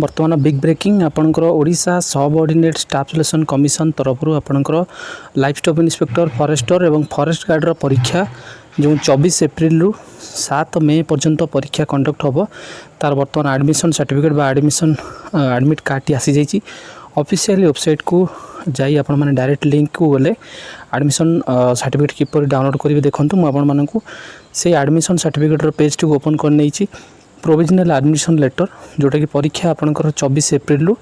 बर्तमान big breaking आपणकर Odisha subordinate staff selection commission तरफ आपणकर लाइफ स्टॉक इंस्पेक्टर फॉरेस्टर एवं फॉरेस्ट गार्ड परीक्षा जो 24 एप्रिल रु 7 मे पर्यंत परीक्षा कंडक्ट हम तार बर्तमान एडमिशन सर्टिफिकेट बा एडमिशन एडमिट कार्ड आसी जाइए ऑफिशियल वेबसाइट को जाई आपण माने डायरेक्ट लिंक को गले एडमिशन सर्टिफिकेट किपर डाउनलोड करेंगे देखो मुझे से admission certificate page T open कर नहीं प्रोविजनल एडमिशन लेटर जोटा कि परीक्षा आपंकर 24 एप्रिल रु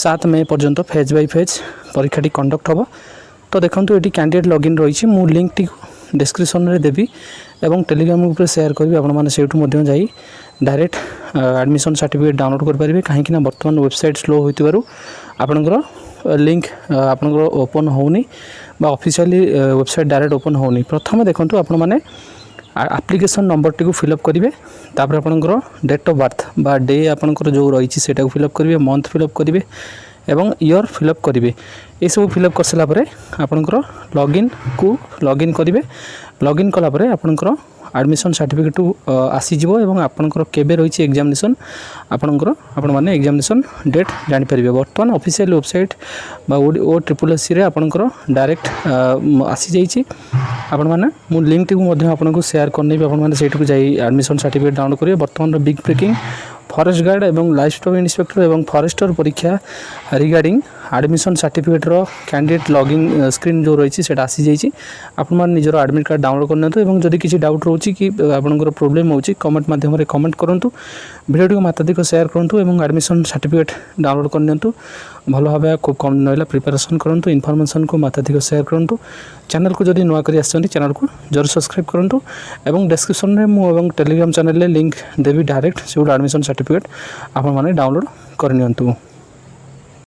7 मे पर्यंत फेज बाय फेज परीक्षा कंडक्ट हम तो देखो ये कैंडिडेट लॉगिन रही मु लिंक टी डिस्क्रिप्शन में देवी एवं टेलीग्राम ऊपर शेयर करी आपठ जाई डायरेक्ट एडमिशन सर्टिफिकेट डाउनलोड करेंगे कहीं बर्तमान वेबसाइट स्लो होइतिबारु आपणकर लिंक आपणकर ओपन होनी बा ऑफिशियली वेबसाइट डायरेक्ट ओपन होनी प्रथम देखो आपण मैंने एप्लिकेशन नंबर टी फिलअप करेंगे तापर आपणकर डेट ऑफ बर्थ बा डे आपणकर जो रही है फिलअप करेंगे मंथ फिलअप करेंगे एवं ईयर फिलअप करेंगे ये सब फिलअप कर सारापर आपणकर लॉगिन को लॉगिन करेंगे लॉगिन कलापर आपणकर एडमिशन सर्टिफिकेट आसीज एवं आपणकर केबे रही एग्जामिनेशन आपणकर आपण माने एग्जामिनेशन डेट जानि परिबे बर्तमान ऑफिशियल वेबसाइट बा ओ ट्रिपल एस सी रे आपणकर डायरेक्ट आसी जाइए आपण माने मु लिंक टी को आपनको शेयर करने आपण माने सेठ को जाई एडमिशन सर्टिफिकेट डाउनलोड करिवे बर्तमान बिग ब्रेकिंग फॉरेस्ट गार्ड एवं लाइफ स्टॉक इंस्पेक्टर एवं फॉरेस्टर परीक्षा regarding admission certificate candidate login screen जो रही है आसी जाइए आपण माने निजर एडमिट कार्ड डाउनलोड करना एवं जदि किसी डाउट रोची कि आपनकर प्रॉब्लम होची कमेंट माध्यम रे कमेंट करंतु वीडियो टी मात्राधिक शेयर करंतु एवं एडमिशन सर्टिफिकेट डाउनलोड करनियंतु भल भाव खूब कम नहला प्रिपरेशन करंतु इनफॉरमेशन को मात्राधिक शेयर करंतु चैनल को जदि नुआ करी आछन चैनल को जरूर सब्सक्राइब करंतु एवं डिस्क्रिप्शन रे मु एवं टेलीग्राम चैनल रे लिंक देवी डायरेक्ट से एडमिशन सर्टिफिकेट आपण माने डाउनलोड करनियंतु।